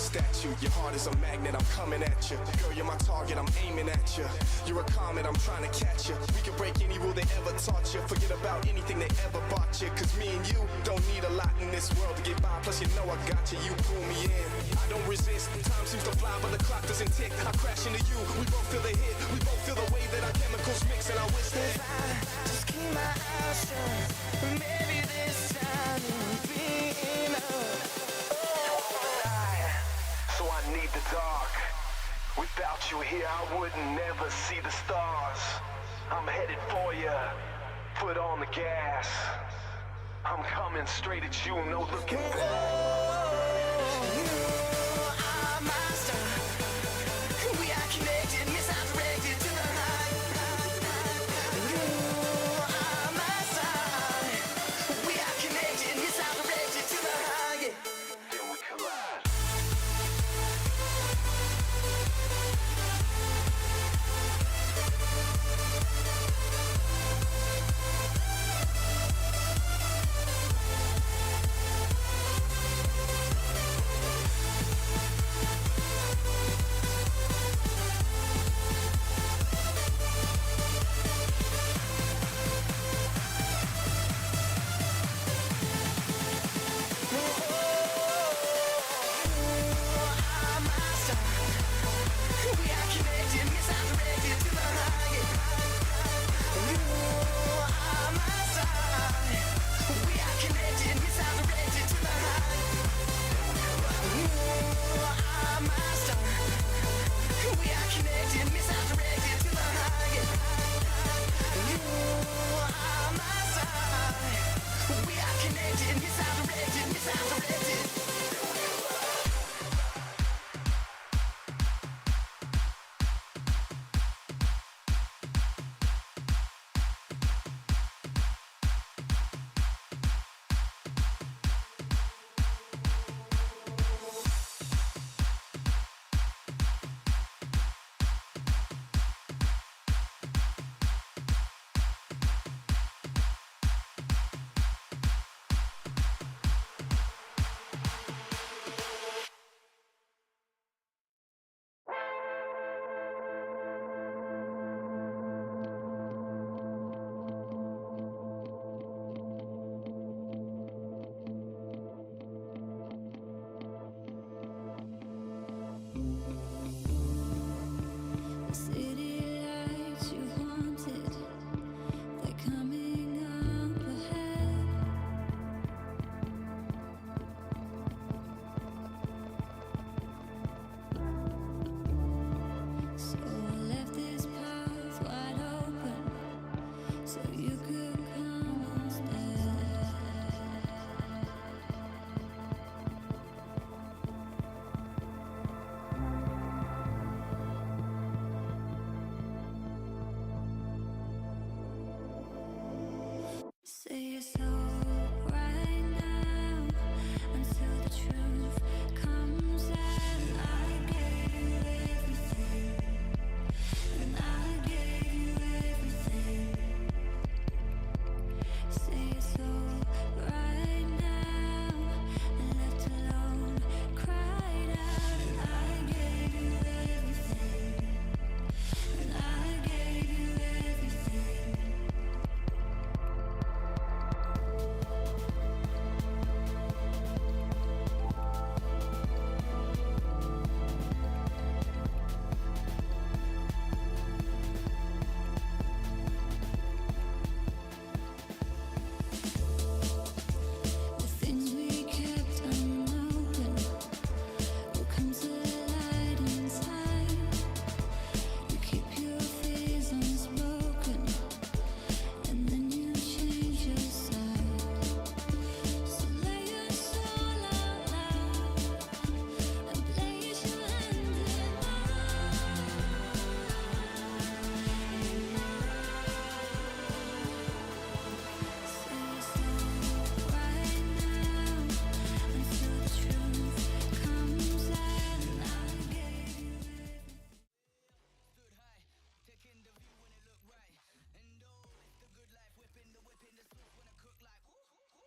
statue. Your heart is a magnet, I'm coming at you. Girl, you're my target, I'm aiming at you. You're a comet, I'm trying to catch you. We can break any rule they ever taught you. Forget about anything they ever bought you. Cause me and you don't need a lot in this world to get by. Plus you know I got you, you pull me in. I don't resist, time seems to fly but the clock doesn't tick. I crash into you, we both feel the hit. We both feel the way that our chemicals mix. And I wish that I just keep my eyes shut, maybe this time it'll be enough. So I need the dark. Without you here I would never see the stars. I'm headed for you, foot on the gas. I'm coming straight at you, no looking back.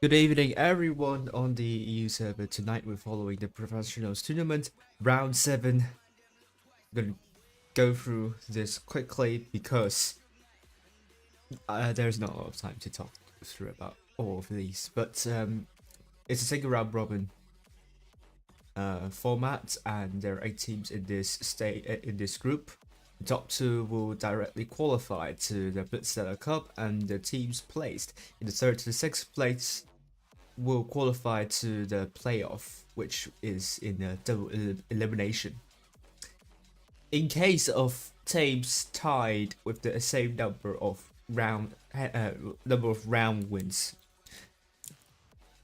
Good evening, everyone on the EU server. Tonight we're following the Professionals Tournament, Round 7. I'm gonna go through this quickly because there's not a lot of time to talk through about all of these. But it's a single round robin format, and there are 8 teams in this group. The top 2 will directly qualify to the Blitz Cup, and the teams placed in the 3rd to the 6th place will qualify to the playoff, which is in a double elimination. In case of teams tied with the same number of round wins,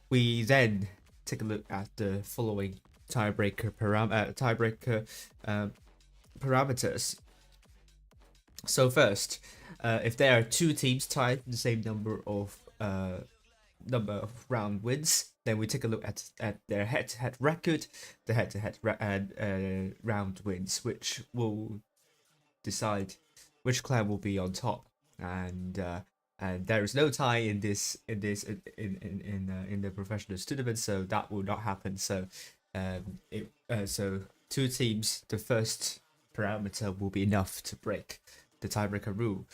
we then take a look at the following tiebreaker parameters. So first, if there are 2 teams tied the same number of round wins, then we take a look at their head-to-head record, the head-to-head round wins, which will decide which clan will be on top. And there is no tie in the professionals tournament, so that will not happen. So so 2 teams, the first parameter will be enough to break the tiebreaker rule.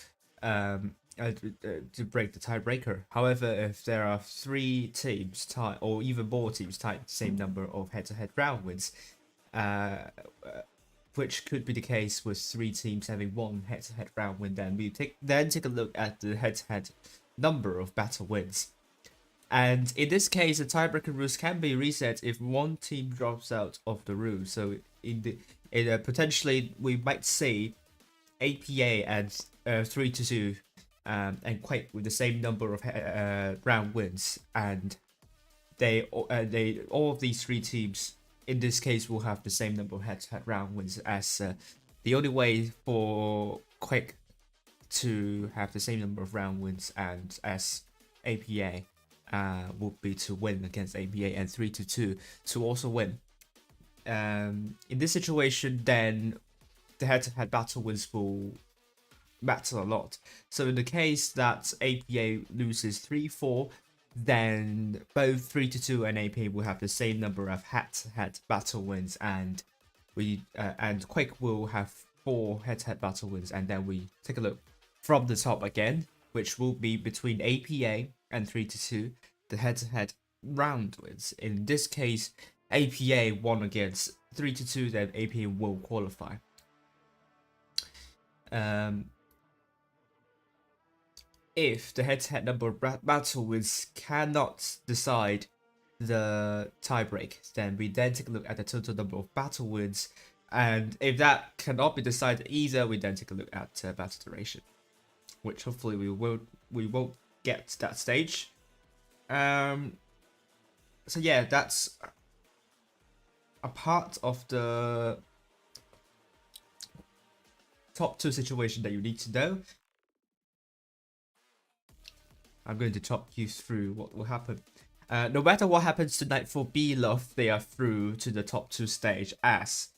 To break the tiebreaker. However, if there are 3 teams tied, or even more teams tied the same number of head-to-head round wins, which could be the case with 3 teams having 1 head-to-head round win, then we take a look at the head-to-head number of battle wins. And in this case, the tiebreaker rules can be reset if 1 team drops out of the rule. So potentially we might see APA and 3-2 and Quake with the same number of round wins, and all of these 3 teams in this case will have the same number of head-to-head round wins, as the only way for Quake to have the same number of round wins and as APA would be to win against APA, and 3-2 to also win. In this situation, then the head-to-head battle wins will matter a lot. So in the case that APA loses 3-4, then both 3-2 and APA will have the same number of head-to-head battle wins, and Quake will have 4 head-to-head battle wins. And then we take a look from the top again, which will be between APA and 3-2, the head-to-head round wins. In this case, APA won against 3-2, then APA will qualify. If the head-to-head number of battle wins cannot decide the tiebreak, then we then take a look at the total number of battle wins, and if that cannot be decided either, we then take a look at battle duration, which hopefully we won't get to that stage. So yeah, that's a part of the top 2 situation that you need to know. I'm going to talk you through what will happen. No matter what happens tonight for B-Love, they are through to the top 2 stage, as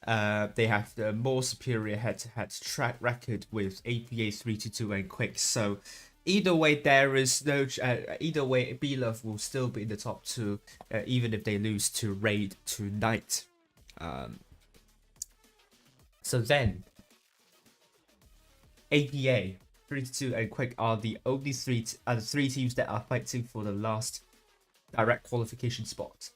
they have the more superior head-to-head track record with APA 3-2 and Quick. So either way, there is no either way, B-Love will still be in the top 2, even if they lose to Raid tonight. So then, APA 3-2 and Quick are the only 3 teams that are fighting for the last direct qualification spot.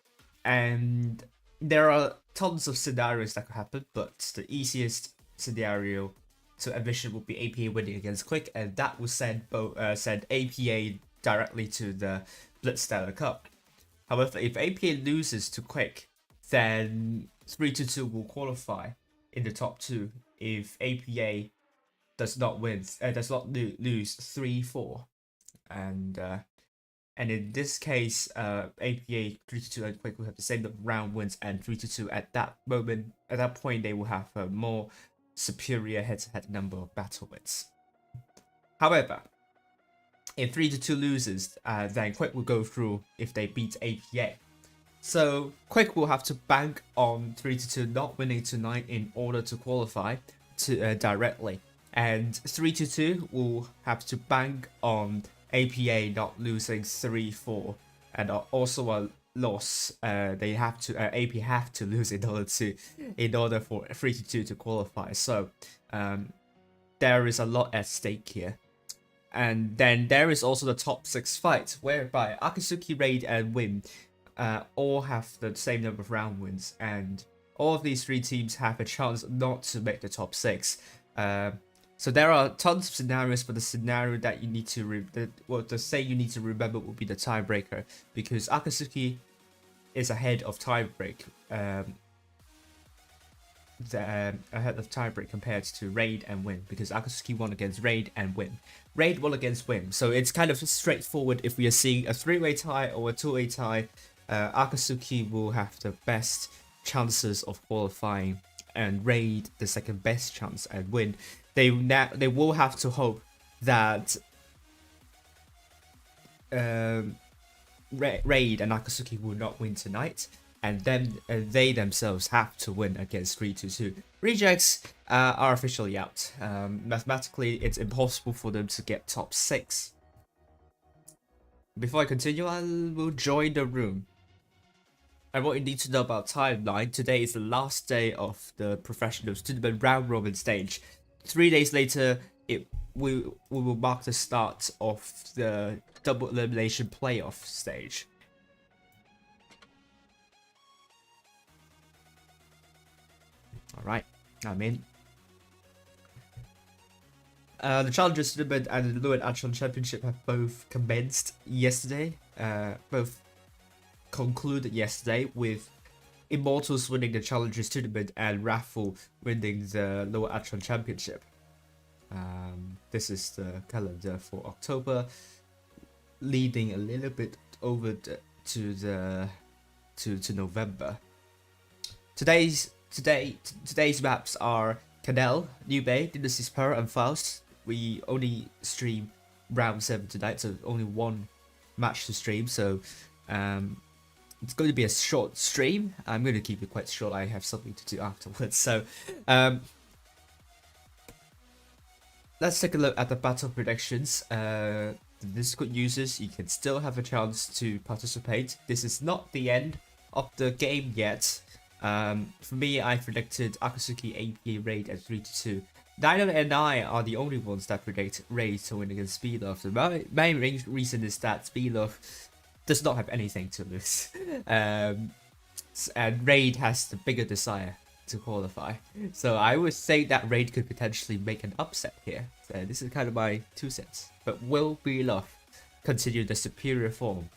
And there are tons of scenarios that could happen, but the easiest scenario to envision would be APA winning against Quick, and that will send APA directly to the Blitz Cup. However, if APA loses to Quick, then 3-2 will qualify in the top 2 if APA does not lose 3-4, and in this case, APA 3-2 and Quick will have the same number of round wins, and 3-2 at that point they will have a more superior head-to-head number of battle wins. However, if 3-2 loses, then Quick will go through if they beat APA. So Quick will have to bank on 3-2 not winning tonight in order to qualify to directly, and 3-2 will have to bank on APA not losing 3-4 and also a loss. They have to AP have to lose in order for 3-2 to qualify. So there is a lot at stake here. And then there is also the top 6 fight, whereby Akatsuki, Raid, and Win all have the same number of round wins, and all of these 3 teams have a chance not to make the top 6. So there are tons of scenarios, but the scenario that you need to the thing you need to remember will be the tiebreaker, because Akatsuki is ahead of tiebreak. Ahead of tiebreak compared to Raid and Win, because Akatsuki won against Raid and Win. Raid won against Win, so it's kind of straightforward. If we are seeing a 3-way tie or a 2-way tie, Akatsuki will have the best chances of qualifying, and Raid the second best chance, and Win. They will have to hope that Raid and Akatsuki will not win tonight, and then they themselves have to win against 3-2. Rejects are officially out. Mathematically, it's impossible for them to get top 6. Before I continue, I will join the room. And what you need to know about timeline: today is the last day of the professionals tournament round robin stage. 3 days later, we will mark the start of the double elimination playoff stage. Alright, I'm in. The Challengers Tournament and the Lewin Atron Championship have both commenced yesterday. Both concluded yesterday, with Immortals winning the Challengers Tournament and Raffle winning the Lower Atron Championship. This is the calendar for October, leading a little bit over to November. Today's maps are Canal, New Bay, Dynasty Pearl, and Faust. We only stream round 7 tonight, so only one match to stream. So it's going to be a short stream. I'm going to keep it quite short. I have something to do afterwards. So let's take a look at the battle predictions. The Discord users, you can still have a chance to participate. This is not the end of the game yet. For me, I predicted Akatsuki, AP, Raid at 3-2. Dino and I are the only ones that predict Raid to win against Speedlove. The main reason is that Speedlove does not have anything to lose. And Raid has the bigger desire to qualify. So I would say that Raid could potentially make an upset here. So this is kind of my 2 cents. But will Speedlove continue the superior form?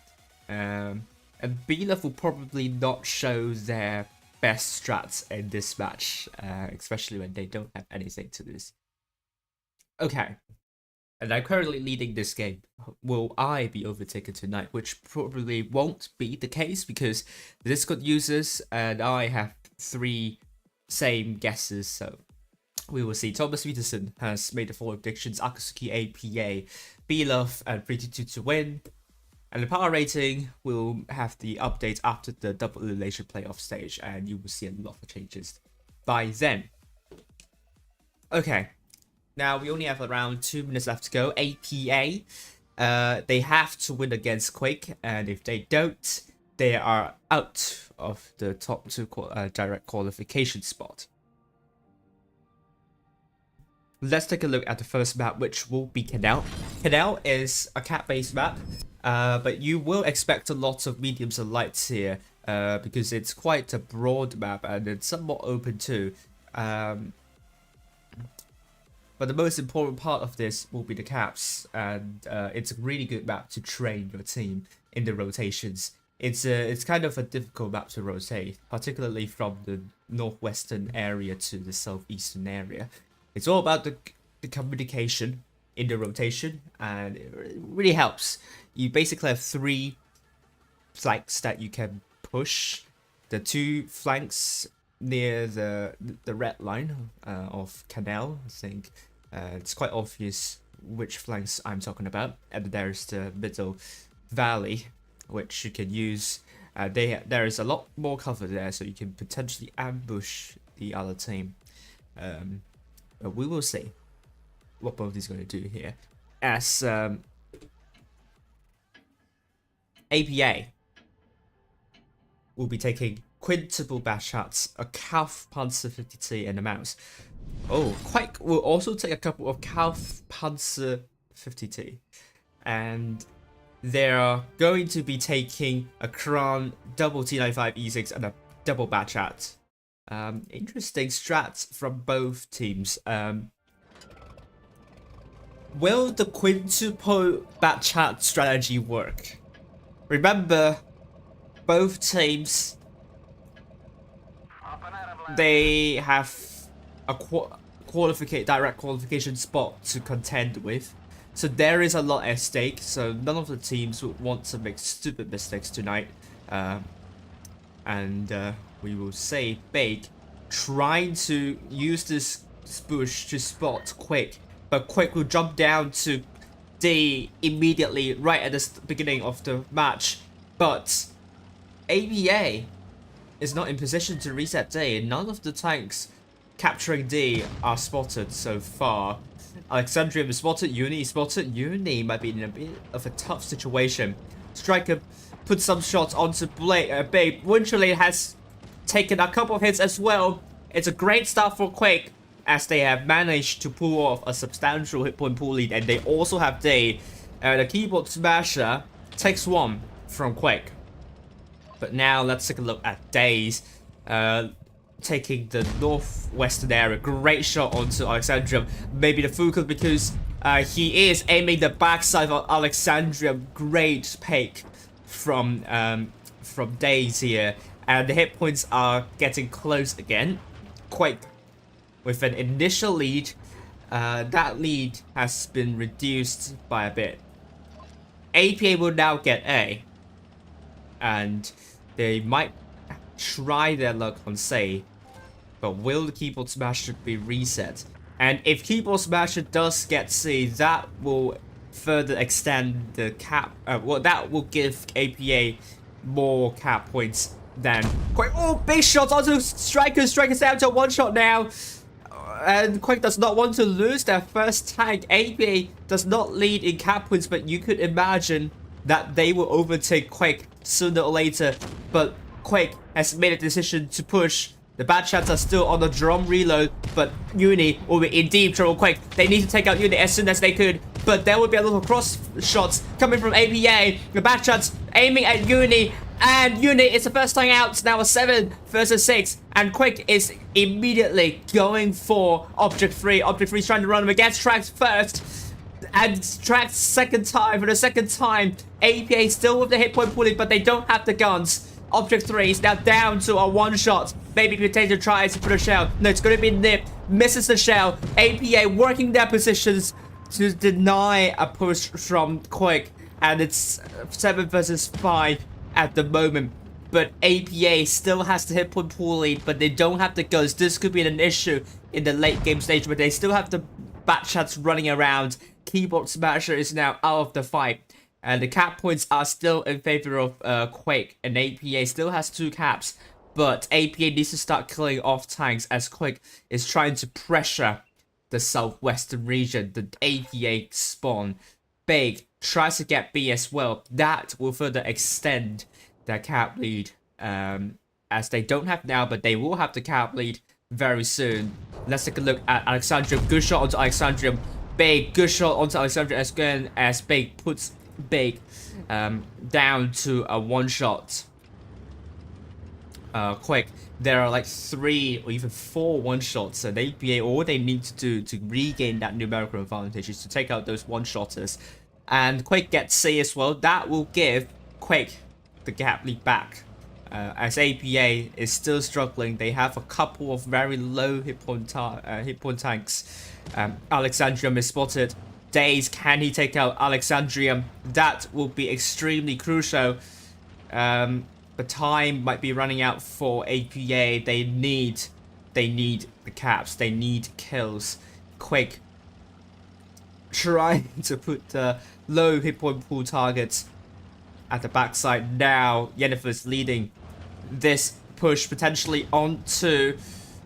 And Speedlove will probably not show their best strats in this match, especially when they don't have anything to lose. Okay, and I'm currently leading this game. Will I be overtaken tonight? Which probably won't be the case, because the Discord users and I have 3 same guesses, so we will see. Thomas Peterson has made the following predictions: Akatsuki, APA, Speedlove, and 3-2 to win. And the power rating will have the update after the double elimination playoff stage, and you will see a lot of changes by then. Okay, now we only have around 2 minutes left to go. APA, they have to win against Quake, and if they don't, they are out of the top 2 direct qualification spot. Let's take a look at the first map, which will be Canal. Canal is a cat-based map, but you will expect a lot of mediums and lights here, because it's quite a broad map and it's somewhat open too. But the most important part of this will be the caps, and it's a really good map to train your team in the rotations. It's kind of a difficult map to rotate, particularly from the northwestern area to the southeastern area. It's all about the communication in the rotation, and it really helps. You basically have 3 flanks that you can push. The 2 flanks near the red line of Canal, I think. It's quite obvious which flanks I'm talking about. And there's the middle valley, which you can use. There is a lot more cover there, so you can potentially ambush the other team. But we will see what both is going to do here. As APA will be taking quintuple back shots, a Kauf Panzer 50T, and a mouse. Oh, Quake will also take a couple of Kauf Panzer 50T. And they're going to be taking a Kron double T95 E6 and a double Batchat. Interesting strats from both teams. Will the quintuple Batchat strategy work? Remember, both teams, they have a direct qualification spot to contend with. So there is a lot at stake, so none of the teams would want to make stupid mistakes tonight. We will say Bake trying to use this push to spot Quick, but Quick will jump down to D immediately right at the beginning of the match. But ABA is not in position to reset D. None of the tanks capturing D are spotted so far. Alexandrium is spotted, Uni is spotted. Uni might be in a bit of a tough situation. Striker put some shots onto Babe. Winterly has taken a couple of hits as well. It's a great start for Quake, as they have managed to pull off a substantial hit point pool lead, and they also have D. The keyboard smasher takes one from Quake. But now let's take a look at Days. Taking the northwestern area. Great shot onto Alexandrium. Maybe the Fuku because he is aiming the backside of Alexandrium. Great pick from Days here. And the hit points are getting close again. Quake with an initial lead. That lead has been reduced by a bit. APA will now get A. And they might try their luck on Say, but will the keyboard smasher be reset? And if keyboard smasher does get C, that will further extend the cap. Well, that will give APA more cap points than Quake. Oh, big shots onto Striker. Striker's down to one shot now. And Quake does not want to lose their first tank. APA does not lead in cap points, but you could imagine that they will overtake Quake sooner or later. But Quake has made a decision to push. The Batchats are still on the drum reload, but Uni will be in deep trouble. Quake, they need to take out Uni as soon as they could, but there will be a lot of cross shots coming from APA. The Batchats aiming at Uni, and Uni is the first time out. It's now a 7 versus 6, and Quake is immediately going for Object 3. Object 3 is trying to run him against Trax first, and Trax second time. For the second time, APA still with the hit point pulling, but they don't have the guns. Object 3 is now down to a one shot. Baby Potato tries to put a shell. No, it's going to be Nip. Misses the shell. APA working their positions to deny a push from Quake. And it's 7 versus 5 at the moment. But APA still has the hit point pool lead, but they don't have the guns. This could be an issue in the late game stage, but they still have the Batchats running around. Keyboard Smasher is now out of the fight. And the cap points are still in favor of Quake, and APA still has 2 caps, but APA needs to start killing off tanks as Quake is trying to pressure the southwestern region. The APA spawn. Big tries to get B as well. That will further extend their cap lead, as they don't have now, but they will have the cap lead very soon. Let's take a look at Alexandrium. Good shot onto Alexandrium. Big good shot onto Alexandrium again as Big puts Big down to a one shot. Quick, there are like 3 or even 4 one shots, and APA all they need to do to regain that numerical advantage is to take out those one shotters. And Quake gets C as well. That will give Quake the gap lead back. As APA is still struggling, they have a couple of very low hit point tanks. Alexandrium is spotted. Days, can he take out Alexandrium? That will be extremely crucial. The time might be running out for APA. They need the caps. They need kills. Quake trying to put low hit point pool targets at the backside now. Yennefer's leading this push potentially onto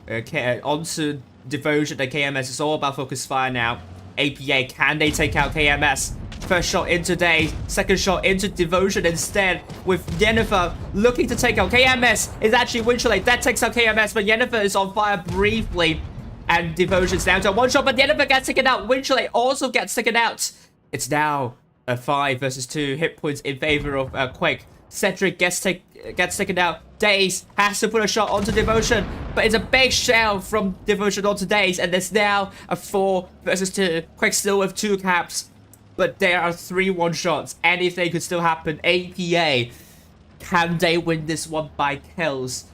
Devotion and KMS. It's all about focus fire now. APA, can they take out KMS? First shot into Day, second shot into Devotion instead, with Yennefer looking to take out KMS. Is actually Winchellate that takes out KMS, but Yennefer is on fire briefly, and Devotion's down to one shot, but Yennefer gets taken out. Winchellate also gets taken out. It's now a 5 versus 2 hit points in favor of Quake. Cedric gets taken out. Daze has to put a shot onto Devotion, but it's a big shell from Devotion onto Daze, and there's now a 4 versus 2. Quake still with 2 caps, but there are 3 one-shots. Anything could still happen. APA, can they win this one by kills?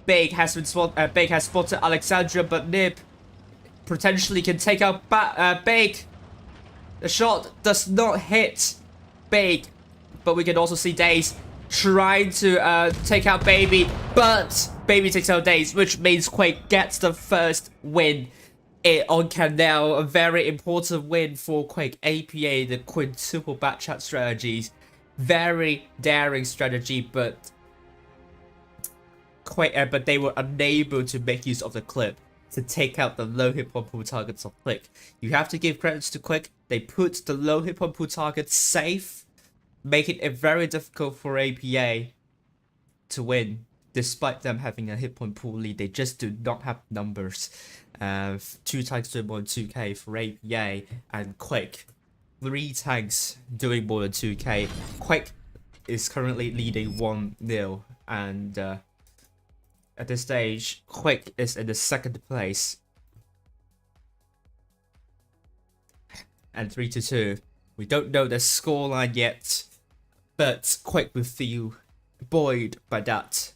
Big has spotted Alexandria, but Nib potentially can take out Big. The shot does not hit Big, but we can also see Daze trying to take out Baby, but Baby takes out Daze, which means Quake gets the first win on Canal. A very important win for Quake. APA, the quintuple backchat strategies. Very daring strategy, but but they were unable to make use of the clip to take out the low hit point pool targets of Click. You have to give credits to Quick. They put the low hit point pool targets safe, making it very difficult for APA to win. Despite them having a hit point pool lead, they just do not have numbers. 2 tanks doing more than 2k for APA, and Quick 3 tanks doing more than 2k. Quick is currently leading 1-0, and at this stage, Quick is in the 2nd place. And 3-2. We don't know the scoreline yet, but Quick will feel buoyed by that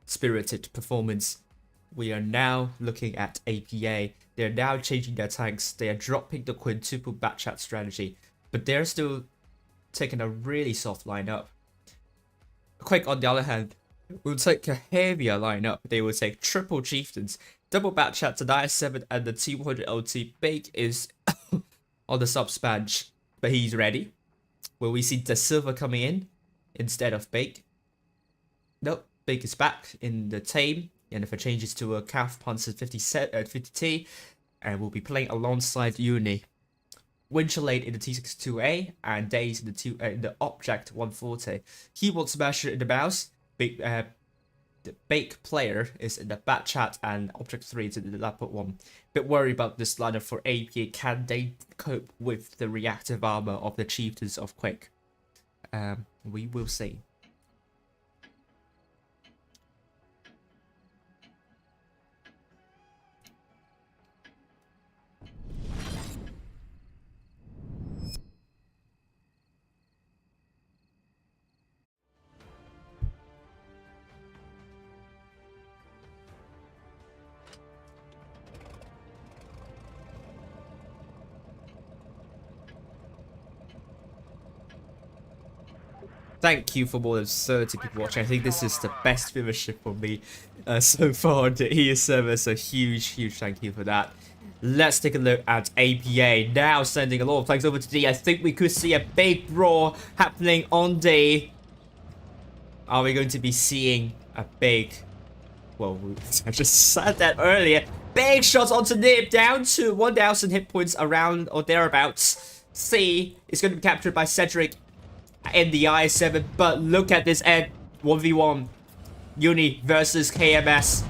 spirited performance. We are now looking at APA. They're now changing their tanks. They are dropping the quintuple backchat strategy, but they're still taking a really soft lineup. Quick, on the other hand, will take a heavier lineup. They will take triple chieftains, double backchat to 9-7, and the 200 LT. Big is on the sub-spanch, but he's ready. Will we see the Silver coming in instead of Big? Nope, Big is back in the team. And if it changes to a Calf Panzer 50T, and we'll be playing alongside Uni. Winchellate in the T62A, and Daze in the Object 140. Keyboard Smasher in the mouse. The Bake player is in the backchat, and Object 3 is in the laptop 1. Bit worried about this lineup for APA. Can they cope with the reactive armor of the Chieftains of Quake? We will see. Thank you for more than 30 people watching. I think this is the best viewership for me so far on the ES server, so huge thank you for that. Let's take a look at APA. Now sending a lot of flags over to D. I think we could see a big brawl happening on D. Are we going to be seeing a big... Well, I just said that earlier. Big shots onto Nib, down to 1,000 hit points around or thereabouts. C is going to be captured by Cedric in the I7, but look at this end. 1v1 Uni versus KMS.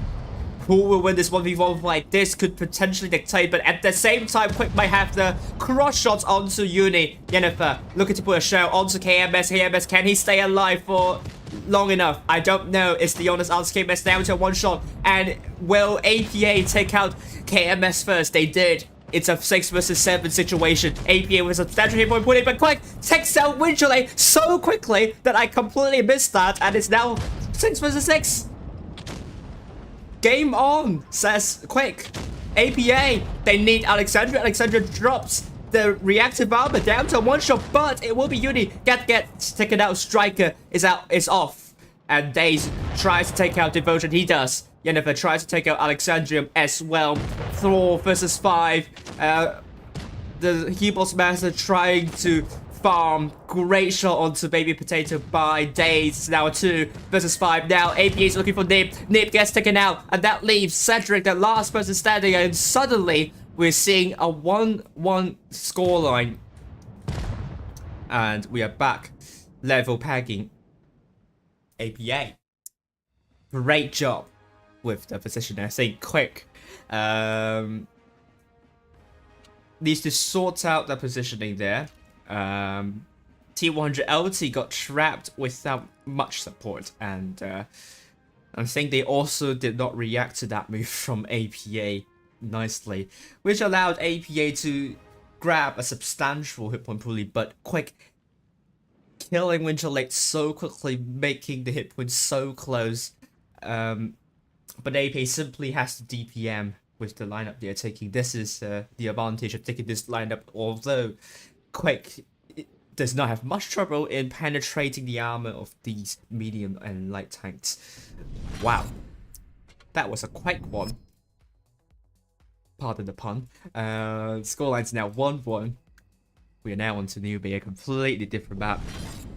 Who will win this 1v1 fight? This could potentially dictate, but at the same time, Quick might have the cross shots onto Uni. Yennefer looking to put a shell onto KMS. KMS, can he stay alive for long enough? I don't know. It's the honest answer. KMS down to 1 shot, and will APA take out KMS first? They did. It's a 6 versus 7 situation. APA with a substantial hit point put but Quick takes out Winchellate so quickly that I completely missed that, and it's now 6 versus 6. Game on, says Quick. APA, they need Alexandria. Alexandria drops the reactive armor down to 1 shot, but it will be Uni. Gets taken out. Striker is off. And Daze tries to take out Devotion. He does. Yennefer tries to take out Alexandrium as well. 4 versus 5. The Keyboard Master trying to farm. Great shot onto Baby Potato by Daze. It's now a 2 versus 5. Now APA is looking for Nib. Nib gets taken out, and that leaves Cedric, the last person standing. And suddenly we're seeing a 1-1 scoreline. And we are back level pegging APA. Great job with the position. I say quick. Needs to sort out the positioning there. T100 LT got trapped without much support, and I think they also did not react to that move from APA nicely, which allowed APA to grab a substantial hit point pulley, but quick killing Winter Lake so quickly, making the hit point so close. But APA simply has to DPM with the lineup they're taking. This is the advantage of taking this lineup, although Quick does not have much trouble in penetrating the armor of these medium and light tanks. Wow. That was a quick one. Pardon the pun. Scoreline's now 1-1. We are now on to Newbie, a completely different map.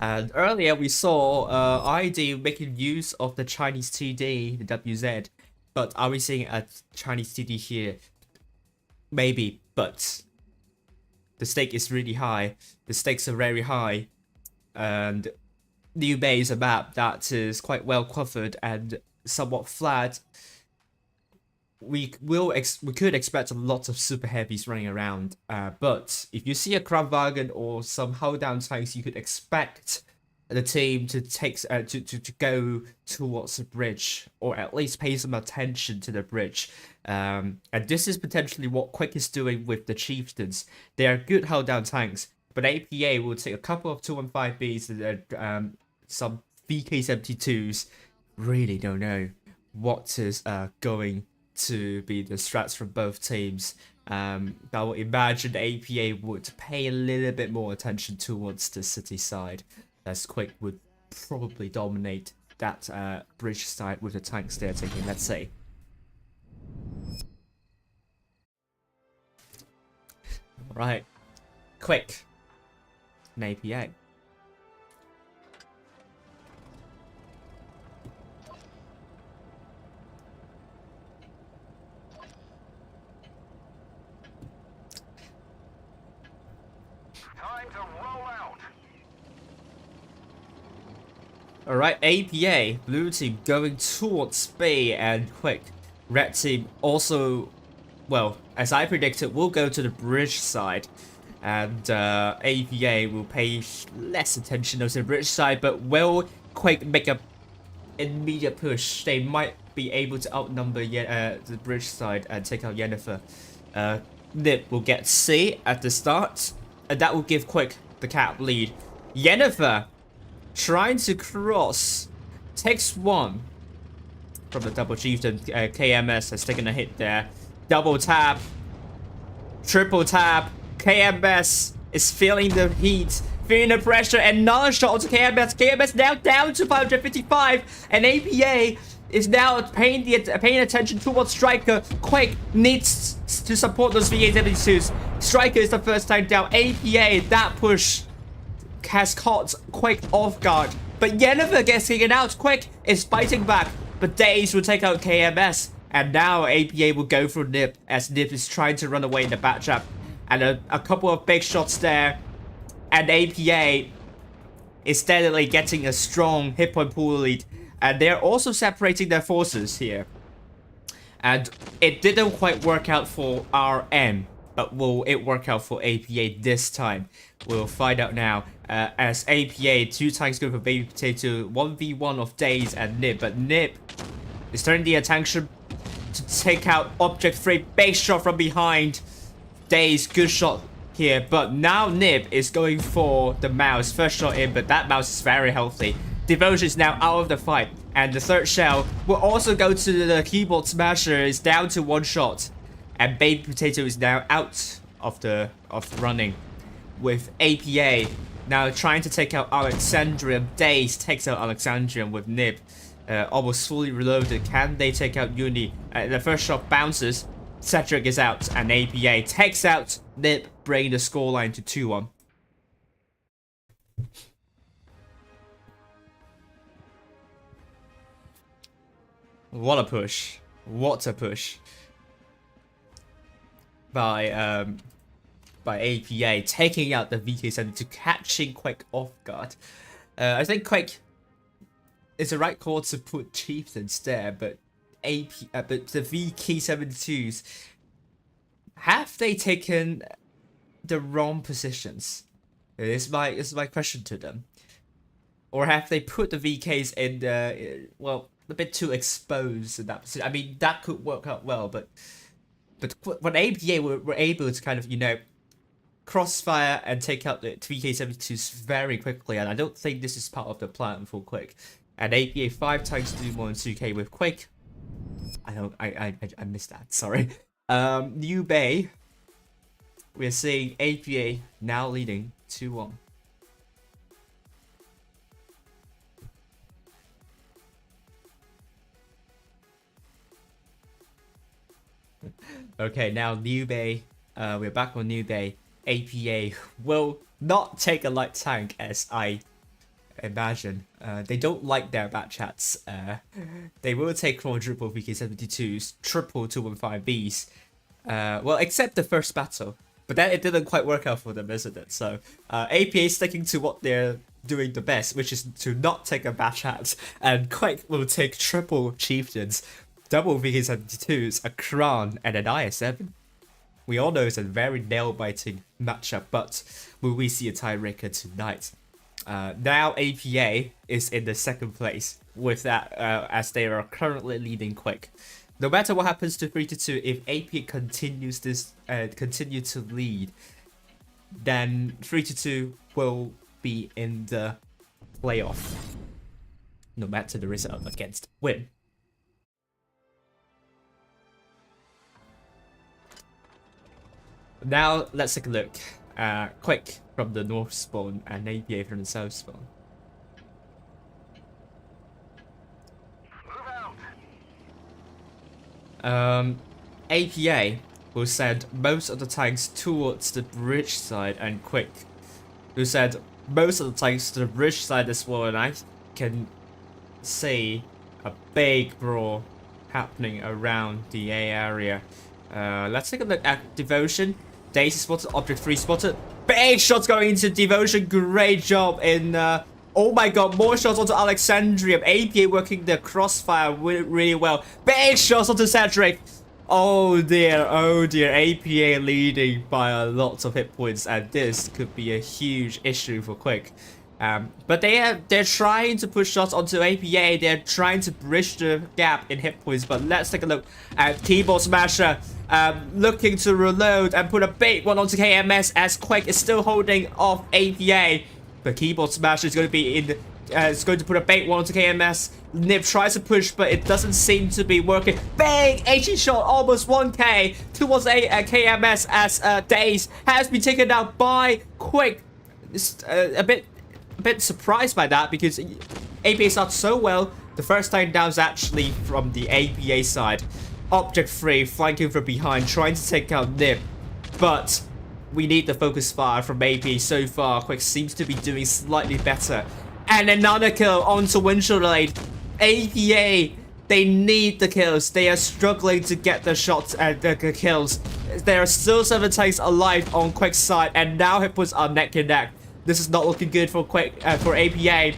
And earlier we saw ID making use of the Chinese TD, the WZ. But are we seeing a Chinese TD here? Maybe, but the stake is really high. The stakes are very high. And Newbie is a map that is quite well covered and somewhat flat. We could expect lots of super heavies running around, but if you see a Kraftwagen or some hold down tanks, you could expect the team to take to go towards the bridge, or at least pay some attention to the bridge. And this is potentially what Quick is doing with the Chieftains. They are good hold down tanks, but APA will take a couple of 215Bs and some VK72s. Really don't know what is going to be the strats from both teams. I would imagine APA would pay a little bit more attention towards the city side, as Quick would probably dominate that bridge side with the tanks they're taking, let's say. Alright, Quick and APA. Alright, APA, blue team going towards B, and Quick, red team also, well, as I predicted, will go to the bridge side. And APA will pay less attention to the bridge side, but will Quick make a immediate push. They might be able to outnumber the bridge side and take out Yennefer. Nip will get C at the start, and that will give Quick the cap lead. Yennefer trying to cross, takes one from the double chieftain. KMS has taken a hit there. Double tap, triple tap. KMS is feeling the heat, feeling the pressure, and another shot to KMS. KMS now down to 555, and APA is now paying attention towards Striker. Quick needs to support those VA72s. Striker is the first time down. APA, that push has caught Quick off guard, but Yennefer gets taken out. Quick is fighting back, but Daze will take out KMS, and now APA will go for Nip, as Nip is trying to run away in the backtrap, and a couple of big shots there, and APA is steadily getting a strong hit point pool lead, and they're also separating their forces here, and it didn't quite work out for RM, but will it work out for APA this time? We'll find out now. As APA 2 times go for Baby Potato, 1v1 of Daze and Nip, but Nip is turning the attention to take out Object 3. Big shot from behind. Daze, good shot here, but now Nip is going for the mouse. First shot in, but that mouse is very healthy. Devotion is now out of the fight, and the third shell will also go to the keyboard smasher. Is down to 1 shot, and Baby Potato is now out of running, with APA now trying to take out Alexandrium. Daze takes out Alexandrium with Nip almost fully reloaded. Can they take out Uni? The first shot bounces. Cedric is out, and APA takes out Nip, bringing the scoreline to 2-1. What a push. What a push by by APA, taking out the VK72, catching Quake off guard. I think Quake is the right call to put Chieftains there, but but the VK72s, have they taken the wrong positions? Is my question to them. Or have they put the VKs in the, well, a bit too exposed in that position? I mean, that could work out well, but when APA were able to kind of, you know, crossfire and take out the VK72s very quickly, and I don't think this is part of the plan for Quake. And APA 5 times do more than 2k with Quake. I missed that, sorry. New Bay, we're seeing APA now leading 2-1. Okay, now New Bay, we're back on New Bay. APA will not take a light tank, as I imagine. They don't like their back chats. They will take quadruple VK72s, triple 215Bs. Well, except the first battle. But then it didn't quite work out for them, isn't it? So, APA is sticking to what they're doing the best, which is to not take a back chat. And Quake will take triple Chieftains, double VK72s, a Crown, and an IS-7. We all know it's a very nail-biting matchup, but will we see a tiebreaker tonight? Now APA is in the second place with that, as they are currently leading Quake. No matter what happens to 3-2, if APA continues this, continue to lead, then 3-2 will be in the playoff, no matter the result against win. Now let's take a look. Quake from the north spawn and APA from the south spawn. APA will send most of the tanks towards the bridge side, and Quake will send most of the tanks to the bridge side as well, and I can see a big brawl happening around the A area. Let's take a look at Devotion. Daisy spotted, Object 3 spotted. Big shots going into Devotion. Great job in... oh my god, more shots onto Alexandria. APA working the crossfire really well. Big shots onto Cedric. Oh dear, APA leading by a lot of hit points, and this could be a huge issue for Quake. But they're trying to push shots onto APA. They're trying to bridge the gap in hit points. But let's take a look at Keyboard Smasher, looking to reload and put a big one onto KMS, as Quake is still holding off APA. But Keyboard Smasher is going to be in. It's going to put a bait one onto KMS. Nip tries to push, but it doesn't seem to be working. Bang! 80 shot, almost 1k towards KMS, as Daze has been taken out by Quake. A bit surprised by that, because APA starts so well. The first time down is actually from the APA side. Object 3 flanking from behind, trying to take out Nip, but we need the focus fire from APA so far. Quake seems to be doing slightly better. And another kill onto Windshield Blade. APA, they need the kills. They are struggling to get the shots and the kills. There are still 7 tanks alive on Quake's side, and now hit points are neck and neck. This is not looking good for Quake, for APA.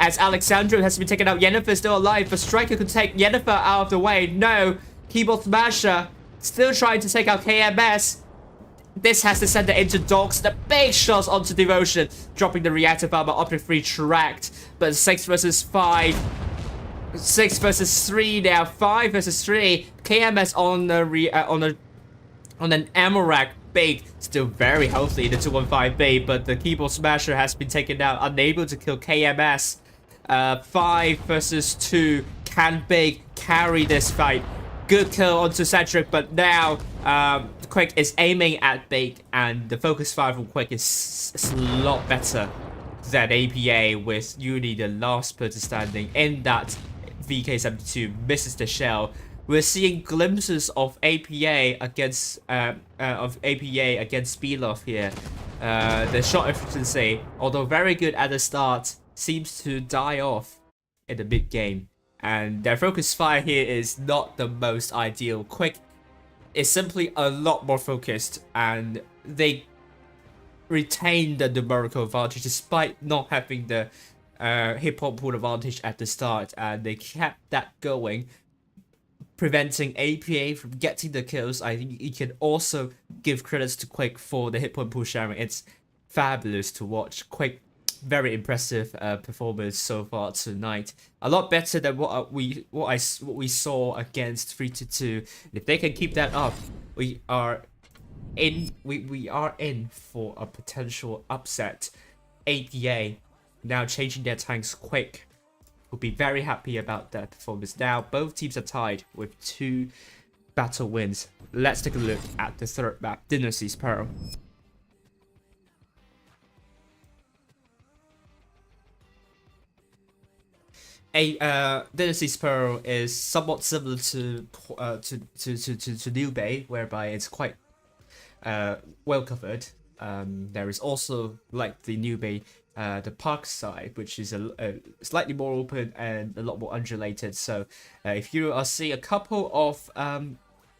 As Alexandra has been taken out, Yennefer is still alive, but Striker could take Yennefer out of the way. No, Keyboard Smasher still trying to take out KMS. This has to send it into dogs. The big shots onto Devotion, dropping the reactive armor. Object 3 tracked, but 6 versus 5. 6 versus 3 now. 5 versus 3. KMS on the on an ammo rack. Big, still very healthy in the 215B, but the Keyboard Smasher has been taken out, unable to kill KMS. 5 versus 2. Can Big carry this fight? Good kill onto Cedric, but now Quake is aiming at Big, and the focus fire from Quake is a lot better than APA, with Uni the last person standing in that VK72 misses the shell. We're seeing glimpses of APA against Belov here. The shot efficiency, although very good at the start, seems to die off in the mid game. And their focus fire here is not the most ideal. Quake is simply a lot more focused, and they retained the numerical advantage despite not having the hit point pool advantage at the start, and they kept that going, preventing APA from getting the kills. I think you can also give credits to Quake for the hit point pool sharing. It's fabulous to watch. Quake, very impressive performance so far tonight. A lot better than what we saw against 322. If they can keep that up, we are in for a potential upset. APA now changing their tanks quick. Will be very happy about that performance. Now both teams are tied with 2 battle wins. Let's take a look at the third map, Dynasty's Pearl. Dynasty's Pearl is somewhat similar to New Bay, whereby it's quite well covered. There is also, like the New Bay, the park side, which is a slightly more open and a lot more undulated. So if you are seeing a couple of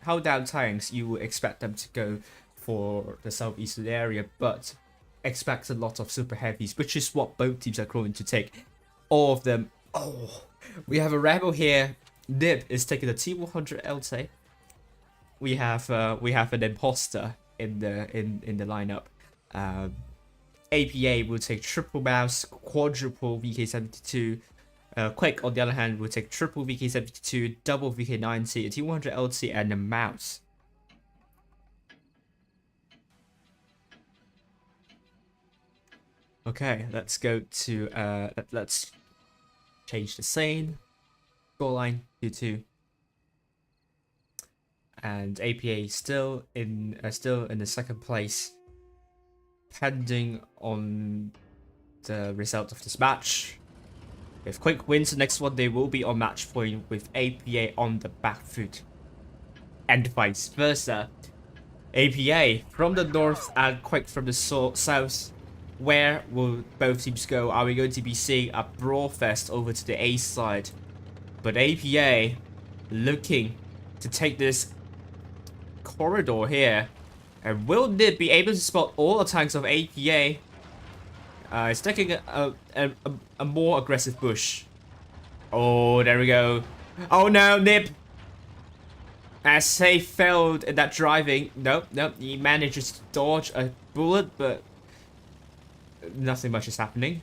held down tanks, you would expect them to go for the southeastern area, but expect a lot of super heavies, which is what both teams are going to take. All of them. Oh, we have a rebel here. Nib is taking the T100 LT. We have an imposter in the lineup. APA will take triple mouse, quadruple VK72. Quake, on the other hand, will take triple VK72, double VK90, a T100 LT, and a mouse. Okay, let's go to let's change the scene. Scoreline 2-2. And APA still in the second place, pending on the result of this match. If Quake wins the next one, they will be on match point with APA on the back foot, and vice versa. APA from the north and Quake from the south. Where will both teams go? Are we going to be seeing a brawl fest over to the A side? But APA looking to take this corridor here. And will Nib be able to spot all the tanks of APA? It's taking a more aggressive push. Oh, there we go. Oh no, Nib! As he failed in that driving. Nope, he manages to dodge a bullet, but nothing much is happening.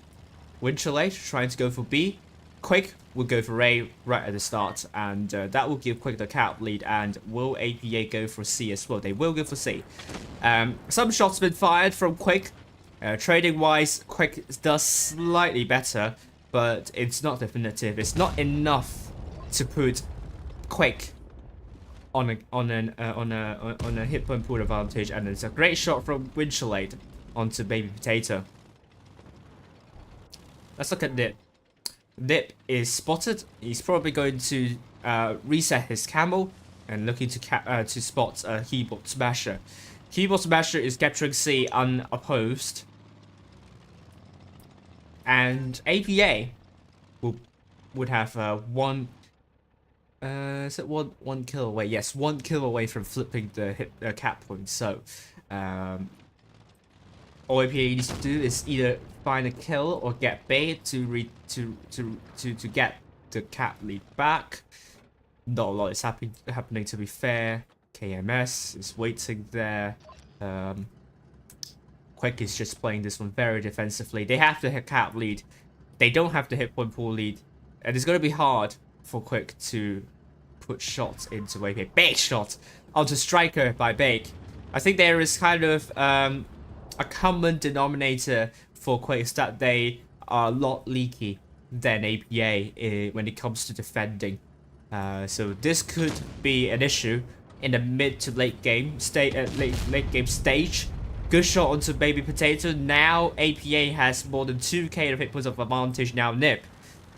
Winchellate trying to go for B. Quake will go for A right at the start, and that will give Quake the cap lead. And will APA go for C as well? They will go for C. Some shots been fired from Quake. Trading wise, Quake does slightly better, but it's not definitive. It's not enough to put Quake on a hit point pool advantage. And it's a great shot from Winchellate onto Baby Potato. Let's look at Nip. Nip is spotted. He's probably going to reset his camel and looking to spot a Keyboard Smasher. Keyboard Smasher is capturing C unopposed. And APA would have one kill away? Yes, 1 kill away from flipping the cap point. So all APA needs to do is either find a kill or get bait to get the cap lead back. Not a lot is happening, to be fair. KMS is waiting there. Quake is just playing this one very defensively. They have the cap lead. They don't have the hit point pool lead. And it's going to be hard for Quake to put shots into APA. Bake shot onto Striker by Bake. I think there is kind of a common denominator for Quake is that they are a lot leaky than APA when it comes to defending. So this could be an issue in the mid to late game stage. Good shot onto Baby Potato. Now APA has more than 2k of hit points of advantage. Now Nip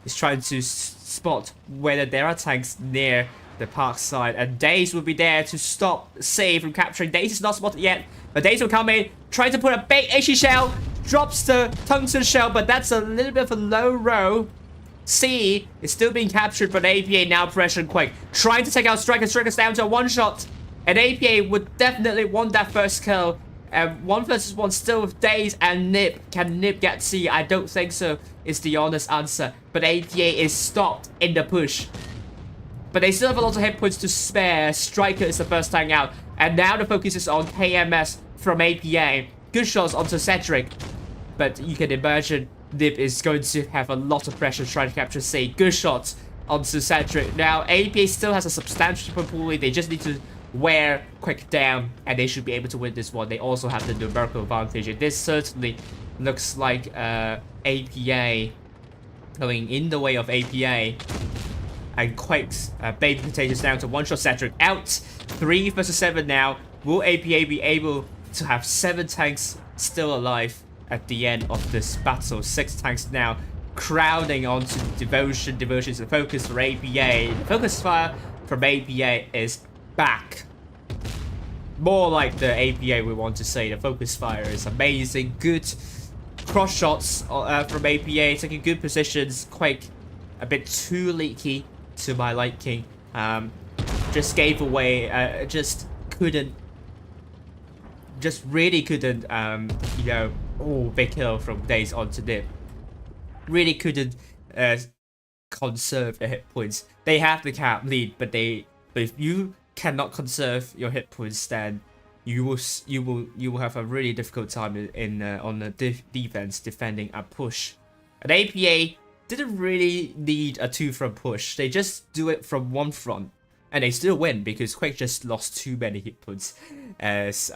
is trying to spot whether there are tanks near the park side, and Daze will be there to stop C from capturing. Daze is not spotted yet, but Daze will come in, trying to put a bait HE shell, drops the tungsten shell, but that's a little bit of a low row. C is still being captured, but APA now pressuring Quake, trying to take out Striker. Striker's down to a one shot, and APA would definitely want that first kill. And 1 versus 1 still with Daze and Nip. Can Nip get C? I don't think so, is the honest answer. But APA is stopped in the push. But they still have a lot of hit points to spare. Striker is the first tank out. And now the focus is on KMS from APA. Good shots onto Cedric. But you can imagine Nip is going to have a lot of pressure trying to capture C. Good shots onto Cedric. Now, APA still has a substantial pool. They just need to wear Quick down, and they should be able to win this one. They also have the numerical advantage. And this certainly looks like APA going in the way of APA. And Quake's baby potatoes down to one shot. Cedric out. 3 versus 7 now. Will APA be able to have 7 tanks still alive at the end of this battle? 6 tanks now crowding onto Devotion. Devotion is the focus for APA. The focus fire from APA is back. More like the APA we want to say. The focus fire is amazing. Good cross shots from APA. Taking good positions. Quake a bit too leaky to my liking. Just gave away. Just really couldn't, you know, oh, big kill from Daze onto Nip. Really couldn't conserve the hit points. They have the cap lead, but if you cannot conserve your hit points, then you will have a really difficult time on the defense defending a push. And APA didn't really need a 2-front push. They just do it from 1 front. And they still win because Quake just lost too many hit points, as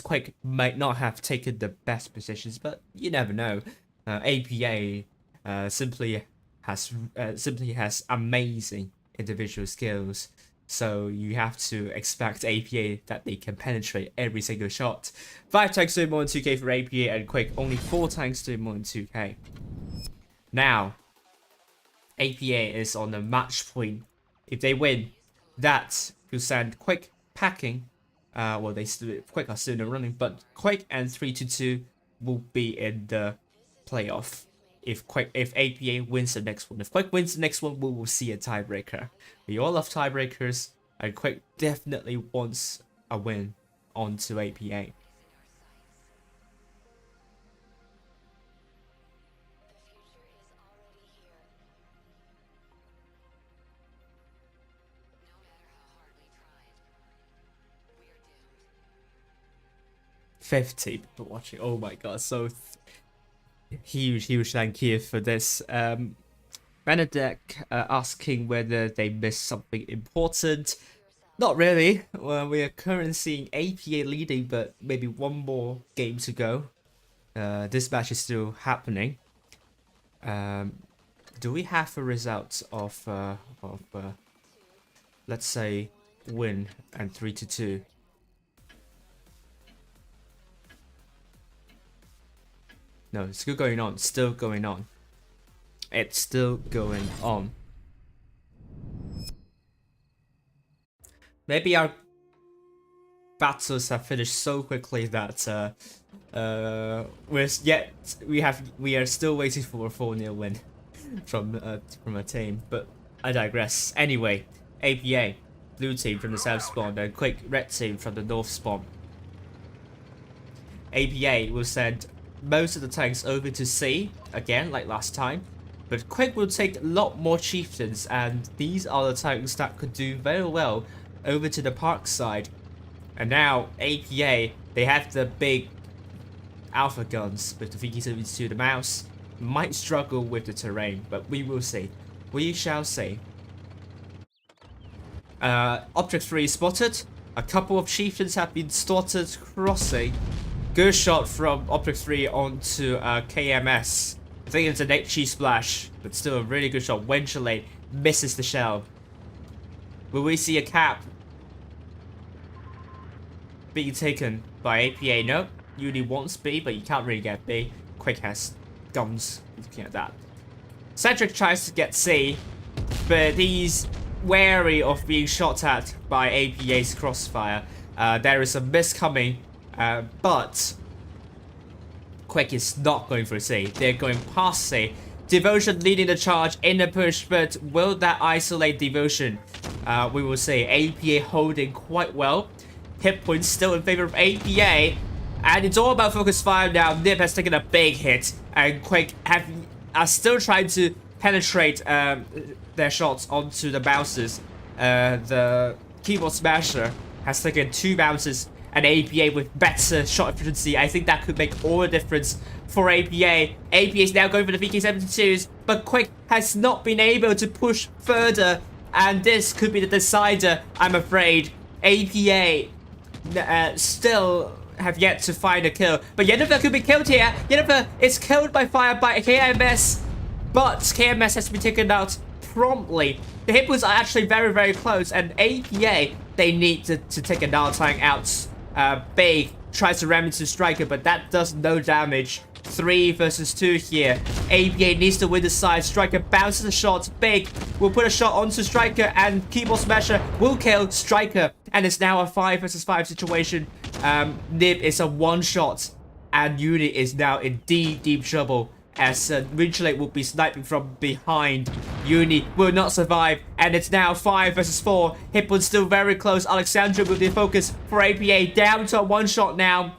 Quake might not have taken the best positions, but you never know. APA simply has amazing individual skills, so you have to expect APA that they can penetrate every single shot. 5 tanks doing more than 2k for APA, and Quake only 4 tanks doing more than 2k. Now, APA is on the match point. If they win, that will send Quake packing. Well, Quake are still in the running, but Quake and 3-2 will be in the playoff. If APA wins the next one. If Quake wins the next one, we will see a tiebreaker. We all love tiebreakers, and Quake definitely wants a win onto APA. $50 people watching. Oh my god, so huge thank you for this. Benedek asking whether they missed something important. Not really. Well, we are currently seeing APA leading, but maybe 1 more game to go. This match is still happening. Do we have a result of let's say win and 3-2? No, it's still going on. Still going on. It's still going on. Maybe our battles have finished so quickly that we are still waiting for a 4-0 win from a team. But I digress. Anyway, APA, blue team from the south spawn, and Quake red team from the north spawn. APA will send most of the tanks over to C again, like last time, but Quake will take a lot more chieftains, and these are the tanks that could do very well over to the park side. And now APA, they have the big alpha guns with the VK72. The mouse might struggle with the terrain, but we will see. We shall see. Object 3 spotted. A couple of chieftains have been spotted crossing. Good shot from Object 3 onto KMS. I think it's an HE splash, but still a really good shot. Wenchulate misses the shell. Will we see a cap being taken by APA? No, Uni wants B, but you can't really get B. Quake has guns, looking at that. Cedric tries to get C, but he's wary of being shot at by APA's crossfire. There is a miss coming. But Quake is not going for C. They're going past C. Devotion leading the charge in the push, but will that isolate Devotion? We will see. APA holding quite well. hit points still in favor of APA. And it's all about focus fire now. Nib has taken a big hit, and Quake are still trying to penetrate their shots onto the bounces. The keyboard smasher has taken 2 bounces, and APA with better shot efficiency. I think that could make all the difference for APA. APA is now going for the VK72s, but Quake has not been able to push further, and this could be the decider, I'm afraid. APA still have yet to find a kill, but Yennefer could be killed here. Yennefer is killed by fire by KMS, but KMS has been taken out promptly. The hit points are actually very, very close, and APA, they need to take another time out. Big tries to ram into Striker, but that does no damage. 3 versus 2 here. APA needs to win the side. Striker bounces a shot. Big will put a shot onto Striker, and Keyboard Smasher will kill Striker. And it's now a 5 versus 5 situation. Nib is a one-shot, and Uni is now in deep trouble, as Winchellate will be sniping from behind. Uni will not survive, and it's now 5 versus 4. Hitpoint's still very close. Alexandra will be focused for APA, down to a one-shot now.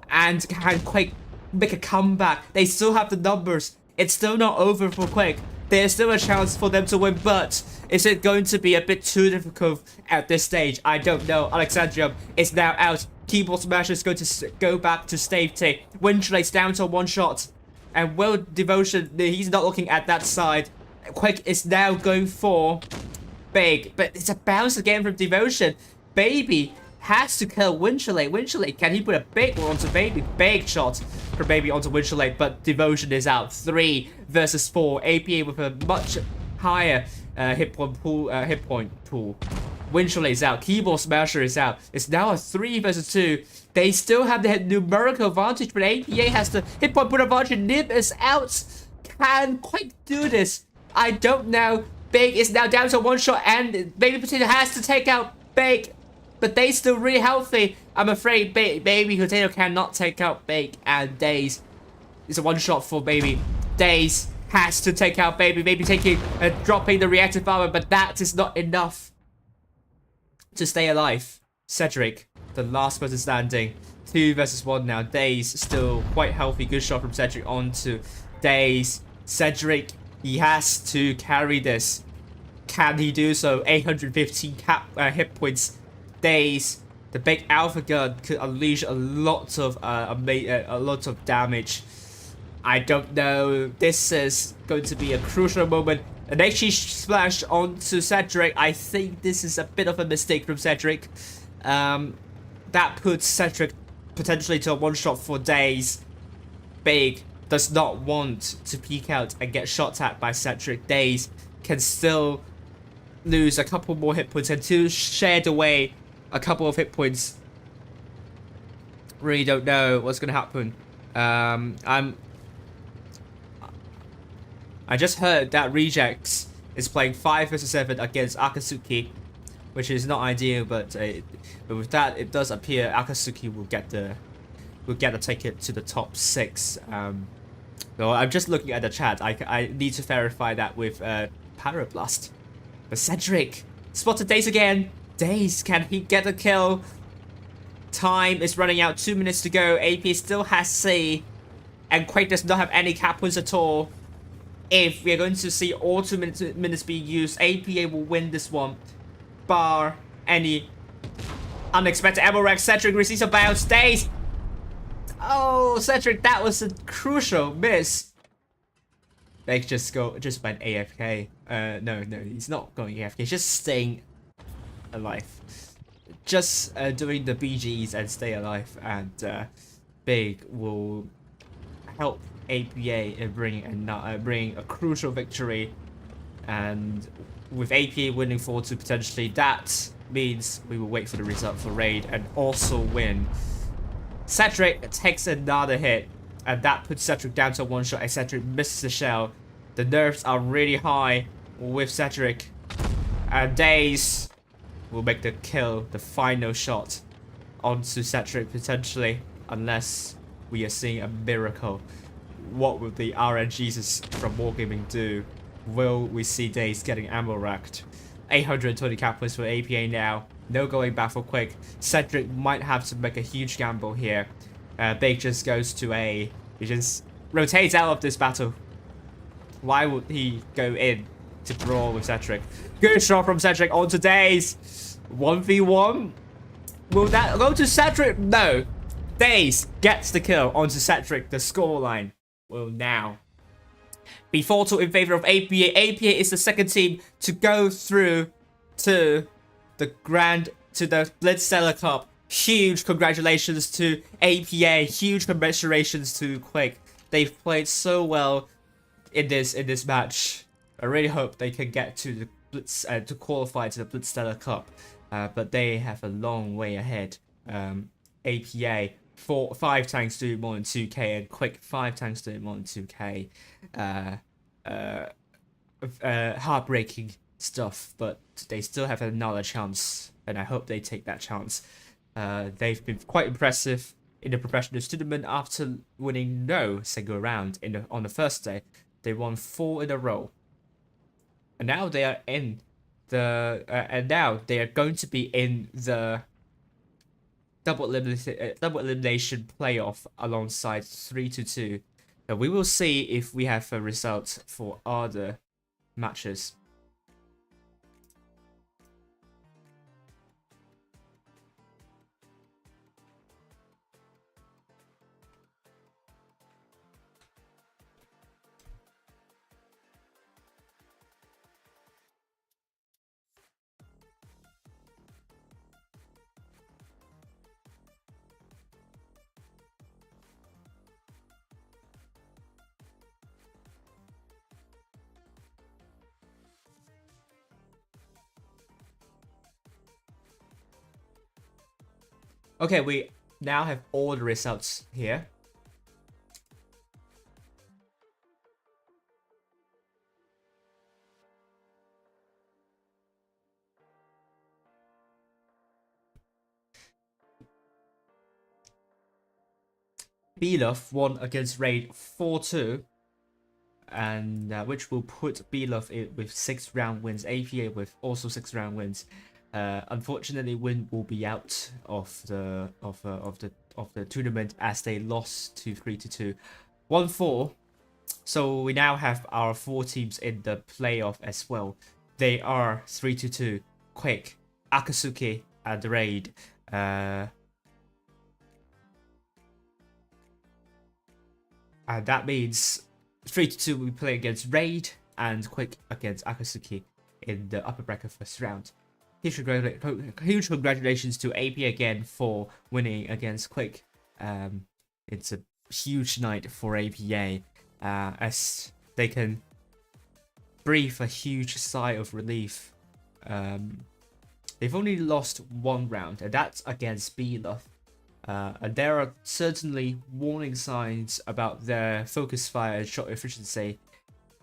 And can Quake make a comeback? They still have the numbers. It's still not over for Quake. There's still a chance for them to win, but is it going to be a bit too difficult at this stage? I don't know. Alexandria is now out. Keyboard Smasher is going to go back to safety. Winchellate down to one shot. And Will Devotion, he's not looking at that side. Quake is now going for Big, but it's a bounce again from Devotion. Baby has to kill Winchellate. Winchellate, can he put a big one onto Baby? Big shot for Baby onto Winchellate, but Devotion is out. 3 versus 4. APA with a much higher hit point pool. Winchellate is out. Keyboard Smasher is out. It's now a 3 versus 2. They still have the numerical advantage, but APA has the hit point advantage. Nib is out. Can Quake do this? I don't know. Big is now down to one shot, and Baby Potato has to take out Big. But they still really healthy. I'm afraid Baby Potato cannot take out Big, and Daze is a one shot for Baby. Daze has to take out Baby. Baby taking dropping the reactive armor, but that is not enough to stay alive. Cedric, the last person standing. 2 versus 1 now. Daze still quite healthy. Good shot from Cedric onto Daze. Cedric, he has to carry this. Can he do so? 815 hit points. Daze, the big alpha gun could unleash a lot of damage. I don't know. This is going to be a crucial moment. An HE splash onto Cedric. I think this is a bit of a mistake from Cedric. That puts Cedric potentially to a one-shot for Daze. Big does not want to peek out and get shot at by Cedric. Daze can still lose a couple more hit points, and to shared away a couple of hit points. Really don't know what's going to happen. I just heard that Rejects is playing 5 versus 7 against Akatsuki, which is not ideal, but with that, it does appear Akatsuki will get the ticket to the top 6. So I'm just looking at the chat. I need to verify that with Pyroblast. But Cedric spotted Daze again. Daze, can he get a kill? Time is running out. 2 minutes to go. AP still has C, and Quake does not have any cap points at all. If we are going to see all 2 minutes being used, APA will win this one, bar any unexpected ammo rack. Cedric receives a bounce. Daze. Oh, Cedric, that was a crucial miss. They just went AFK. No, he's not going AFK. He's just staying alive. Just doing the BGs and stay alive, and Big will help APA in bringing a crucial victory. And with APA winning 4-2 potentially, that means we will wait for the result for Raid and also win. Cedric takes another hit, and that puts Cedric down to one shot, and Cedric misses the shell. The nerves are really high with Cedric, and Daze will make the kill, the final shot onto Cedric potentially, unless we are seeing a miracle. What will the RNGs from Wargaming do? Will we see Daze getting ammo racked? 820 cap points for APA now. No going back for Quick. Cedric might have to make a huge gamble here. Big just goes to A. He just rotates out of this battle. Why would he go in to brawl with Cedric? Good shot from Cedric onto Daze. 1v1. Will that go to Cedric? No. Daze gets the kill onto Cedric. The scoreline will now be 4-2 in favor of APA. APA is the second team to go through to the Blitz Stellar Cup. Huge congratulations to APA. Huge congratulations to Quick. They've played so well in this match. I really hope they can get to the Blitz to qualify to the Blitz Stellar Cup. But they have a long way ahead. APA 5 tanks doing more than 2k and Quick 5 tanks doing more than 2k. Heartbreaking stuff, but they still have another chance, and I hope they take that chance. They've been quite impressive in the professionals tournament after winning no single round on the first day. They won 4 in a row, and now they are in now they are going to be in the double elimination playoff alongside 3-2. Now we will see if we have a result for other matches. Okay, we now have all the results here. Belov won against Raid 4-2, and which will put Belov with 6 round wins. APA with also 6 round wins. Unfortunately, Win will be out of the tournament as they lost to 3-2, 1-4. So we now have our 4 teams in the playoff as well. They are 3-2, Quick, Akatsuki, and Raid. And that means 3-2 we play against Raid and Quick against Akatsuki in the upper bracket first round. Huge congratulations to AP again for winning against Quick. It's a huge night for APA as they can breathe a huge sigh of relief. They've only lost 1 round, and that's against Belov. And there are certainly warning signs about their focus fire and shot efficiency,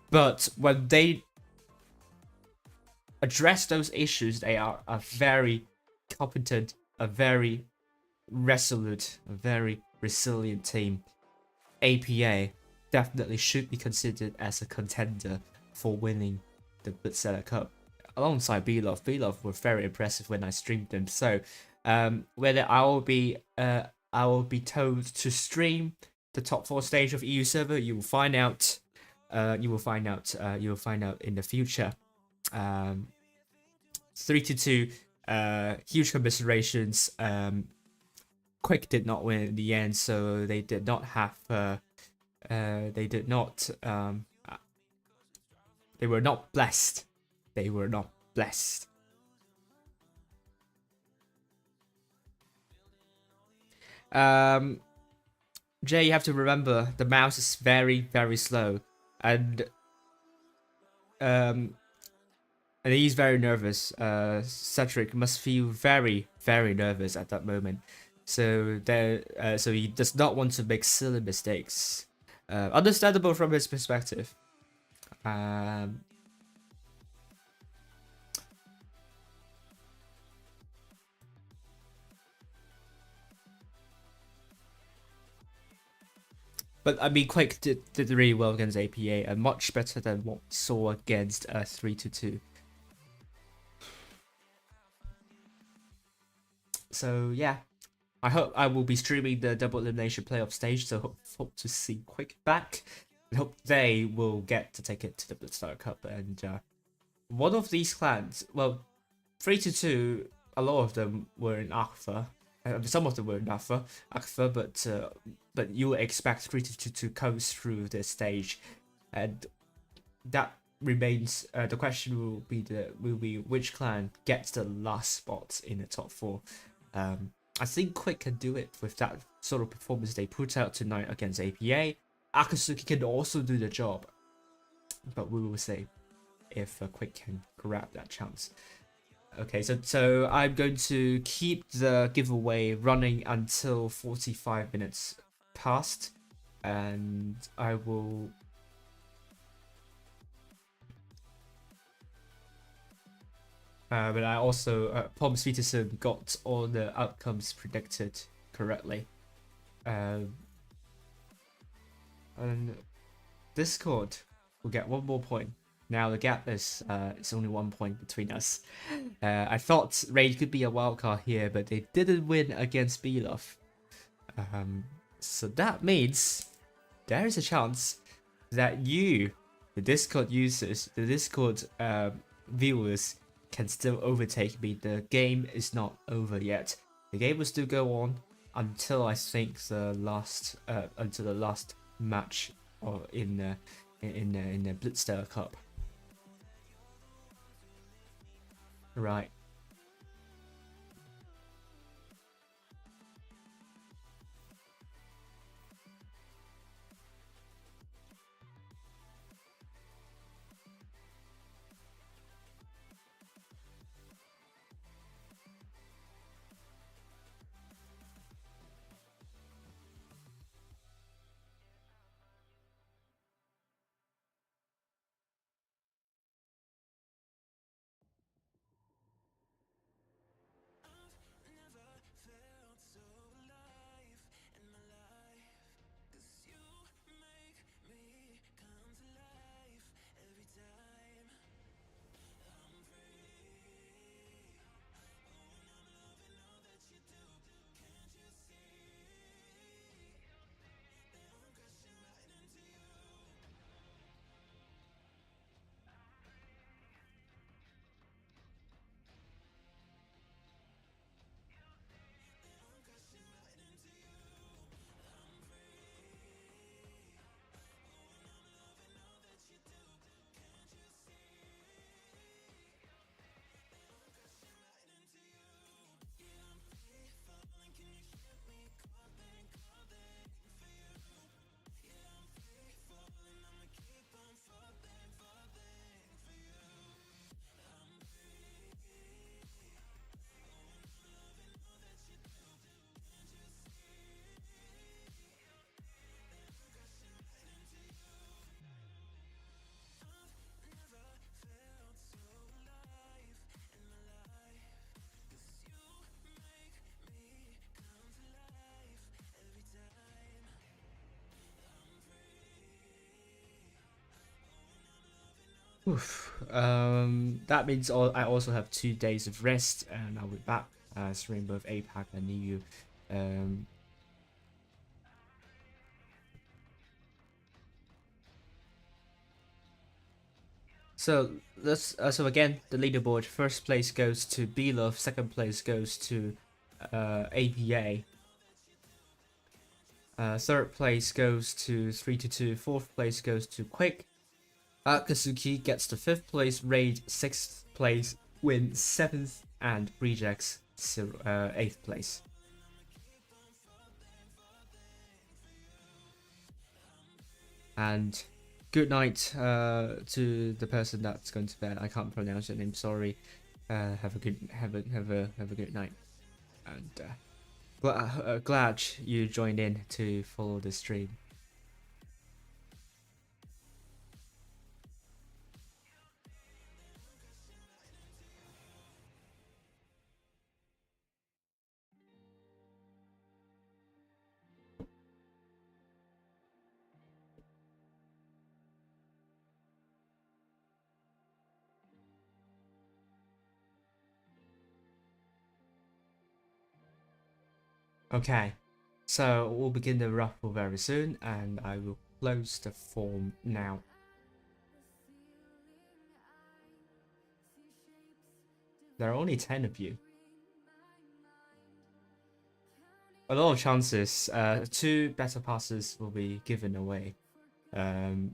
but when they address those issues, they are a very competent, a very resolute, a very resilient team. APA definitely should be considered as a contender for winning the Blitz Cup alongside Belov. Belov were very impressive when I streamed them. So whether I will be told to stream the top 4 stage of EU server, you will find out. You will find out in the future. 3-2, huge commiserations. Quick did not win in the end, so they did not have. They were not blessed. They were not blessed. Jay, you have to remember the mouse is very, very slow, and he's very nervous. Cedric must feel very, very nervous at that moment. So so he does not want to make silly mistakes. Understandable from his perspective. But I mean, Quake did really well against APA, and much better than what we saw against 3-2. So yeah, I hope I will be streaming the double elimination playoff stage. So hope to see Quick back. I hope they will get to take it to the Blitz Cup. And one of these clans, well, 3-2, a lot of them were in Alpha. Some of them were in Alpha, but you would expect 3-2 to coast through this stage, and that remains. The question will be which clan gets the last spot in the top 4. I think Quick can do it with that sort of performance they put out tonight against APA. Akatsuki can also do the job, but we will see if Quick can grab that chance. Okay, so I'm going to keep the giveaway running until 45 minutes past, and I will. But I also Poms Peterson got all the outcomes predicted correctly. And Discord will get 1 more point. Now the gap is it's only 1 point between us. I thought Raid could be a wildcard here, but they didn't win against Belov. So that means there is a chance that you, the Discord users, the Discord viewers, can still overtake me. The game is not over yet. The game will still go on until I think the last match or in the Blitz Cup. Right. Oof. That means I also have 2 days of rest, and I'll be back streaming both APAC and EU. So let's so again the leaderboard. First place goes to Belov. Second place goes to APA. Third place goes to 3-2. Fourth place goes to Quick. Akatsuki gets the 5th place, Raid 6th place, Win 7th, and Rejects 8th place. And good night to the person that's going to bed. I can't pronounce your name. Sorry. Have a good night. And glad you joined in to follow the stream. Okay, so we'll begin the raffle very soon, and I will close the form now. There are only 10 of you. A lot of chances. 2 battle passes will be given away. Again,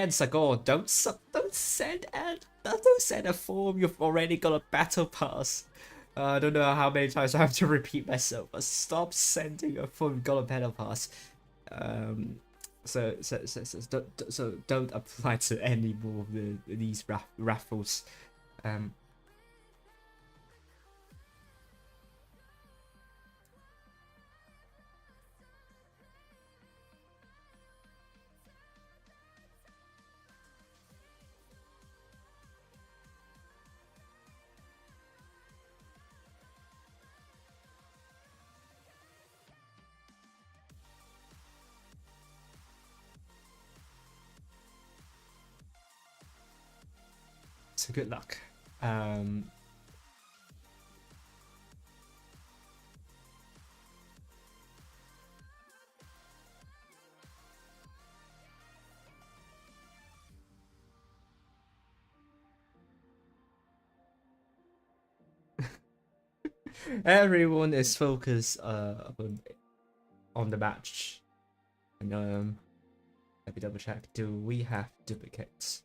Sagor, don't send a form. You've already got a battle pass. I don't know how many times I have to repeat myself, but stop sending a form. You've got a battle pass. So don't apply to any more of these raffles. So good luck. Everyone is focused on the match. And let me double check. Do we have duplicates?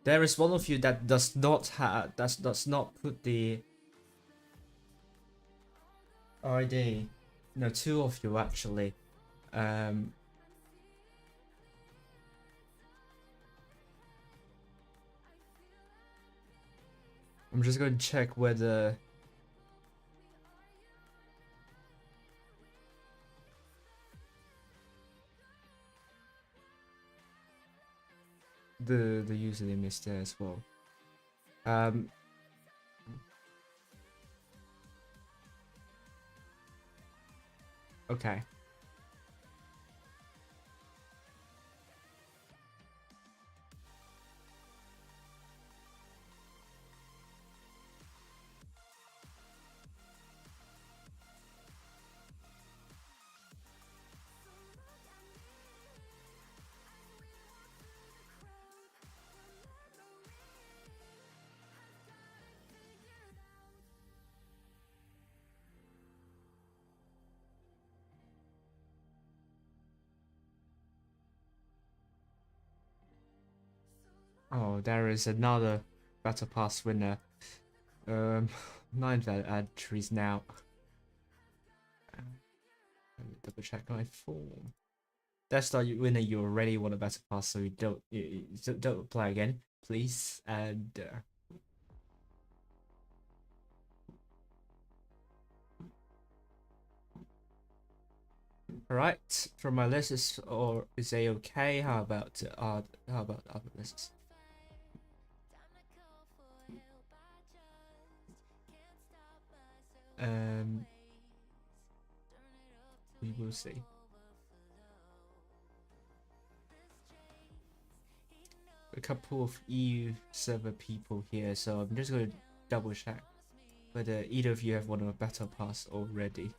There is one of you that does not put the ID. No, 2 of you actually. I'm just going to check whether the username is there as well. Okay. Oh, there is another battle pass winner. 9 valid entries now. Let me double check my form. That's the winner. You already won a battle pass, so you don't apply again, please. And right, from my list is A okay? How about other lists? We will see. A couple of EU server people here, so I'm just going to double check whether either of you have won a battle pass already.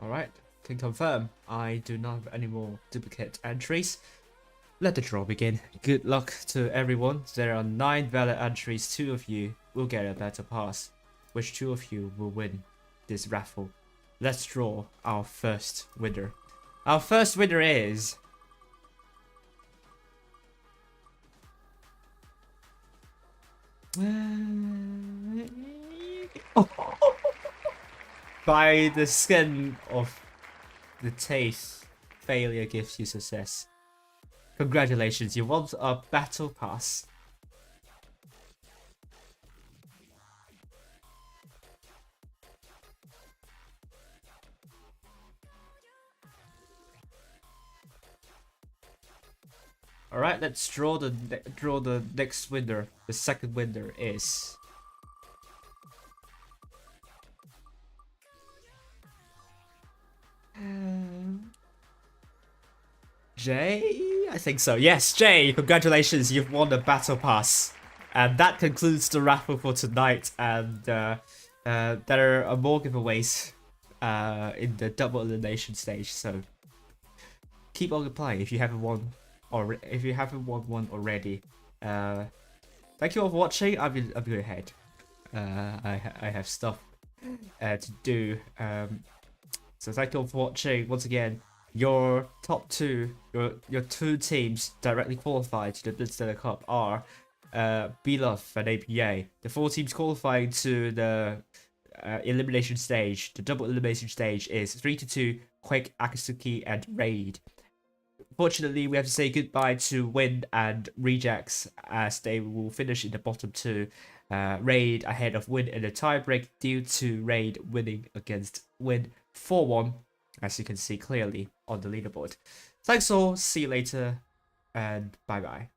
Alright, can confirm I do not have any more duplicate entries. Let the draw begin. Good luck to everyone. There are 9 valid entries. 2 of you will get a battle pass. Which 2 of you will win this raffle? Let's draw our first winner. Our first winner is... By the skin of the teeth, failure gives you success. Congratulations, you won a battle pass. All right, let's draw the next winner. The second winner is Jay. I think so. Yes, Jay. Congratulations, you've won the battle pass, and that concludes the raffle for tonight. And there are more giveaways in the double elimination stage. So keep on playing if you haven't won. Or if you haven't won one already. Thank you all for watching. I'm gonna head. I have stuff to do. So thank you all for watching. Once again, your top two, your two teams directly qualified to the Blitz Cup are BLUF and APA. The 4 teams qualifying to the elimination stage, the double elimination stage, is 3-2, Quake, Akatsuki, and Raid. Fortunately, we have to say goodbye to Win and Rejects as they will finish in the bottom 2. Raid ahead of Win in the tiebreak due to Raid winning against Win 4-1, as you can see clearly on the leaderboard. Thanks all, see you later, and bye bye.